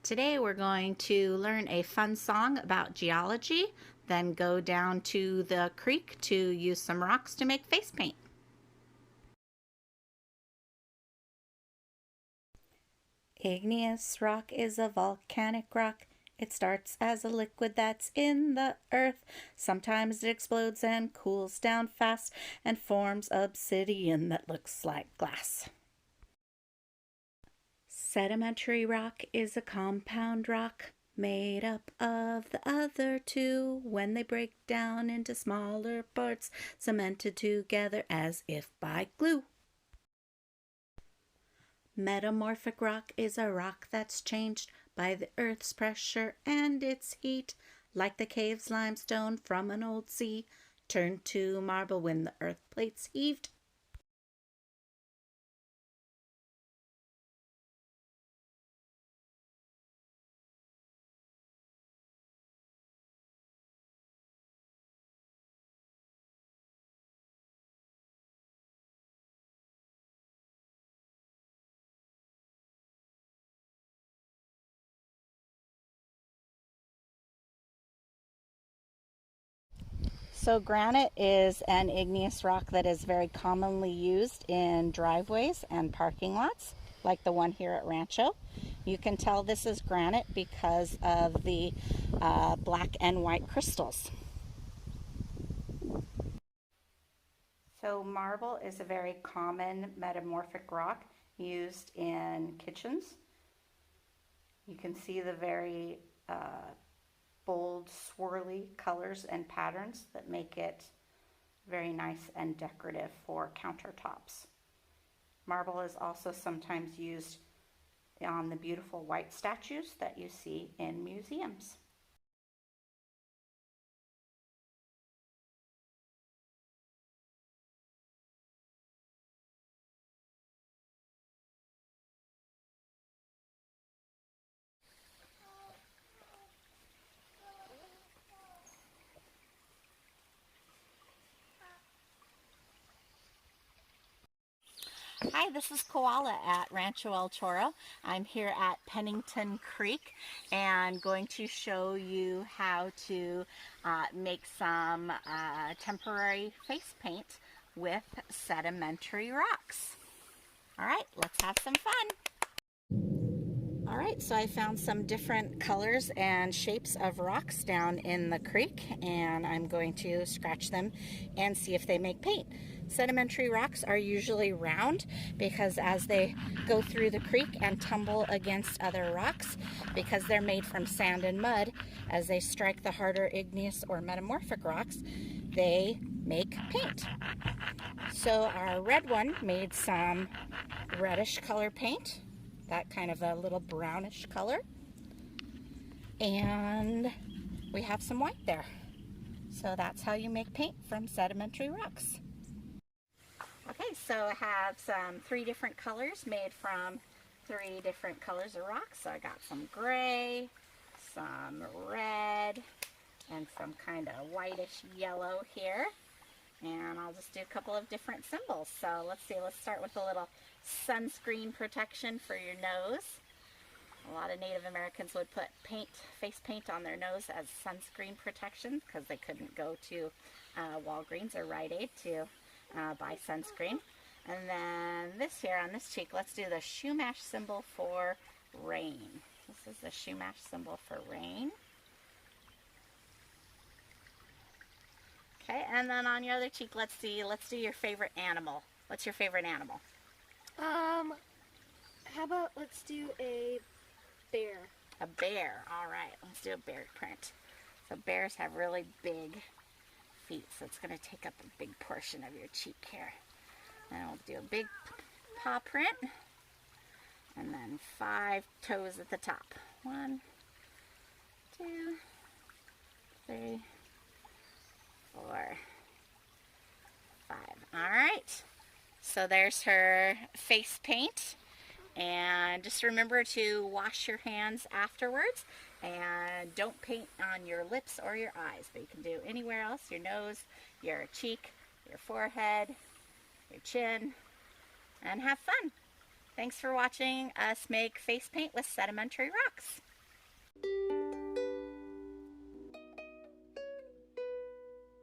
Today we're going to learn a fun song about geology, then go down to the creek to use some rocks to make face paint. Igneous rock is a volcanic rock. It starts as a liquid that's in the earth. Sometimes it explodes and cools down fast and forms obsidian that looks like glass. Sedimentary rock is a compound rock made up of the other two when they break down into smaller parts, cemented together as if by glue. Metamorphic rock is a rock that's changed by the earth's pressure and its heat, like the cave's limestone from an old sea, turned to marble when the earth plates heaved. So granite is an igneous rock that is very commonly used in driveways and parking lots, like the one here at Rancho. You can tell this is granite because of the black and white crystals. So marble is a very common metamorphic rock used in kitchens. You can see the very bold, swirly colors and patterns that make it very nice and decorative for countertops. Marble is also sometimes used on the beautiful white statues that you see in museums. Hi, this is Koala at Rancho El Toro. I'm here at Pennington Creek and going to show you how to make some temporary face paint with sedimentary rocks. All right, let's have some fun. All right, so I found some different colors and shapes of rocks down in the creek, and I'm going to scratch them and see if they make paint. Sedimentary rocks are usually round because as they go through the creek and tumble against other rocks, because they're made from sand and mud, as they strike the harder igneous or metamorphic rocks, they make paint. So our red one made some reddish color paint, that kind of a little brownish color, and we have some white there. So that's how you make paint from sedimentary rocks. Okay, so I have some 3 different colors made from 3 different colors of rocks. So I got some gray, some red, and some kind of whitish yellow here. And I'll just do a couple of different symbols. So let's see, let's start with a little sunscreen protection for your nose. A lot of Native Americans would put face paint on their nose as sunscreen protection because they couldn't go to Walgreens or Rite Aid to buy sunscreen. And then this here on this cheek, let's do the Shumash symbol for rain. This is the Shumash symbol for rain. Okay, and then on your other cheek, let's do your favorite animal. What's your favorite animal? How about let's do a bear. A bear, all right. Let's do a bear print. So bears have really big feet, so it's going to take up a big portion of your cheek here. And we'll do a big paw print, and then 5 toes at the top. 1, 2, 3, 4, 5. All right. So there's her face paint. And just remember to wash your hands afterwards, and don't paint on your lips or your eyes, but you can do anywhere else, your nose, your cheek, your forehead, your chin, and have fun. Thanks for watching us make face paint with sedimentary rocks. you.